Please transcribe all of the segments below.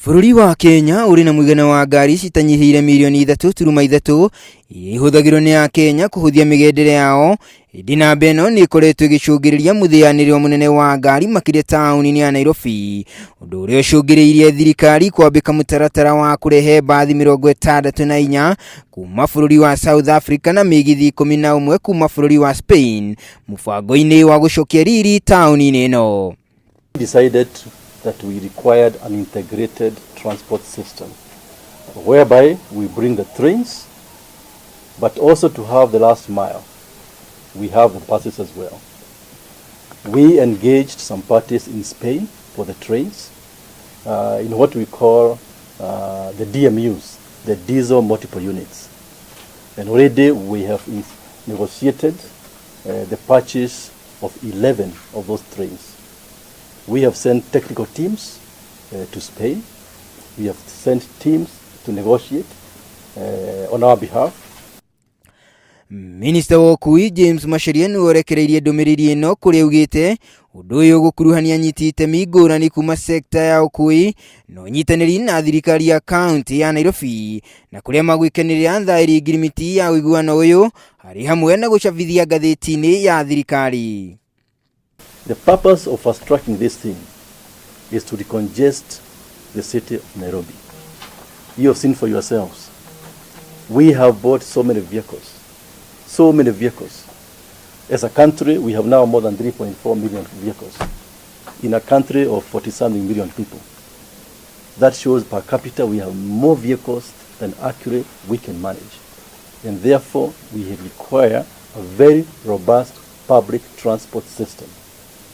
Bũrũri wa Kenya uri na mũigana wa ngari citanyihĩire milioni 3.3 ihũthagĩrwo nĩ Akenya kũhũthia mĩgendere yao. Ĩndĩ namba ĩno nĩ ĩkoretwo ĩgĩcũngĩrĩria muthianiiriro mũnene wa ngari makĩria taonini ya Nairobi, ũndũ ũrĩa ũcũngĩrĩirie thirikari kwambĩka mũtaratara wa kurehe bathi mirongo 64 kuma bũrũri wa South Africa na migithi 11 kuma bũrũri wa Spain mũbango-inĩ wa gũcokia Riri taonini ĩno. Decided that we required an integrated transport system whereby we bring the trains but also to have the last mile. We have the buses as well. We engaged some parties in Spain for the trains in what we call the DMUs, the diesel multiple units. And already we have negotiated the purchase of 11 of those trains. We have sent technical teams to Spain. We have sent teams to negotiate on our behalf. Minister wa ukui James Macharia nĩ orekereirie ndũmĩrĩri ĩno kũrĩa augĩte ũndũ ũyũ gũkuruhania anyiti itemi ngũrani kuma sekta ya ukui na ũnyitanĩri na thirikari ya kaunti ya Nairobi na kũrĩa magwĩkanĩrĩra thaĩri ngirimiti ya ũiguano ũyũ harĩ hamwe na gũcabithia ngathĩti-inĩ ya thirikari. The purpose of fast-tracking this thing is to decongest the city of Nairobi. You have seen for yourselves. We have bought so many vehicles. As a country, we have now more than 3.4 million vehicles in a country of 40-something million people. That shows per capita we have more vehicles than actually we can manage. And therefore, we require a very robust public transport system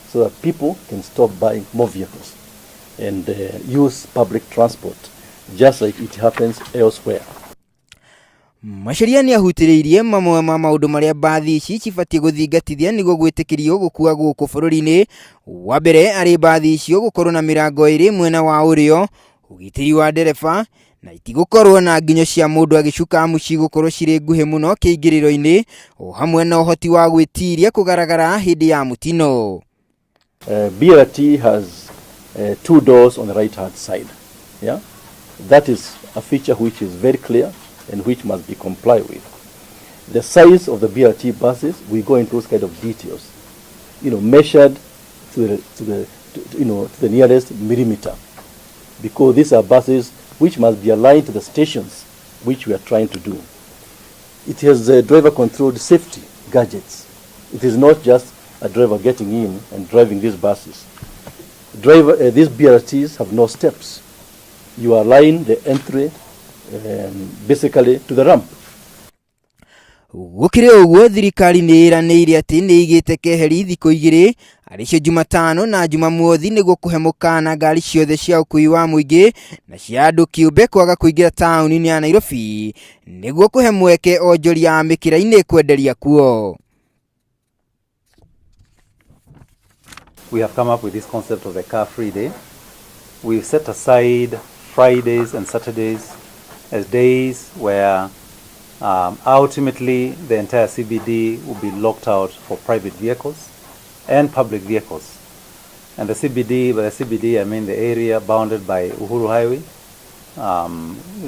so that people can stop buying more vehicles and use public transport just like it happens elsewhere. Macharia nĩ ahutĩrĩirie mamwe ma maũndũ marĩa bathi ici cibatie gũthingatithia nĩguo gwĩtĩkĩrio gũkua gũkũ bũrũri-inĩ. Wa mbere arĩ bathi icio gũkorwo na mĩrango ĩrĩ mwena wa ũrĩo, ũgitĩri wa ndereba na itigũkorwo na nginyo cia mũndũ agĩcuka mũciĩ gũkorwo cirĩ nguhĩ mũno kĩingĩrĩro-inĩ, o hamwe na ũhoti wa gwĩtiria kũgaragara hĩndĩ ya mũtino. BRT has 2 doors on the right hand side. Yeah, that is a feature which is very clear and which must be complied with. The size of the BRT buses, we go into those kind of details, measured to the nearest millimeter, because these are buses which must be aligned to the stations which we are trying to do. It has driver-controlled safety gadgets. It is not just a driver getting in and driving these buses. These BRTs have no steps. You align the entry basically to the ramp. Gũkĩrĩ ũguo thirikari nĩ ĩranĩire atĩ nĩ igĩte keheri thikũ 2 arĩcio Jumatano na Jumamothi nĩguo kũhe mũkaana ngari ciothe cia ũkui wa mũingĩ na cia andũ kĩũmbe kwaga kũingĩra taoni-inĩ ya Nairobi nĩguo kũhe mweke onjoria mĩkĩra-inĩ kwenderia kuo. We have come up with this concept of a car-free day. We've set aside Fridays and Saturdays as days where ultimately the entire CBD will be locked out for private vehicles and public vehicles. And the CBD, by the CBD I mean the area bounded by Uhuru Highway,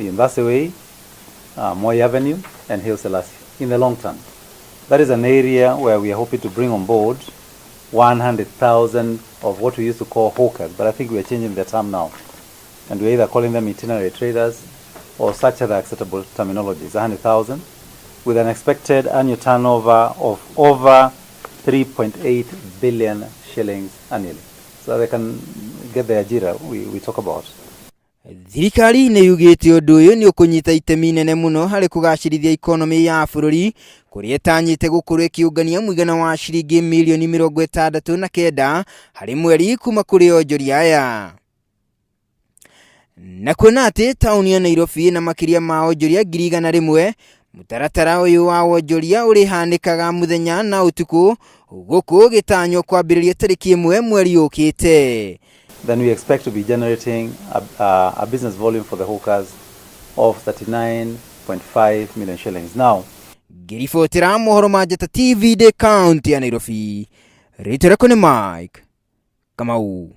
University Way, Moi Avenue and Haile Selassie in the long term. That is an area where we are hoping to bring on board 100,000 of what we used to call hawkers, but I think we are changing the term now. And we're either calling them itinerary traders or such other acceptable terminologies, 100,000, with an expected annual turnover of over 3.8 billion shillings annually. So they can get the ajira we talk about. Thirikari nĩ yugĩte ũndũ ũyũ nĩ ũkũnyita itemi inene mũno harĩ kũgacĩrithia ikonomi ya bũrũri, kũrĩa ĩtanyĩte gũkorwo ĩkĩũngania mũigana wa ciringi milioni 69 harĩ mweri kuma kũrĩ onjoria aya. Na kuona atĩ taoni ya Nairobi na makĩria ma onjoria 100,000, mũtaratara ũyũ wa onjoria ũrĩhanĩkaga mũthenya na ũtukũ, gũkũ gĩtanywo kwambĩrĩria tarĩki 1 mweri ũkĩte. Then we expect to be generating a business volume for the hawkers of 39.5 million shillings. Now, ngĩribotera mohoro ma Njata TV de County ya Nairobi, rĩtwa rĩakwa nĩ Mike Kamau.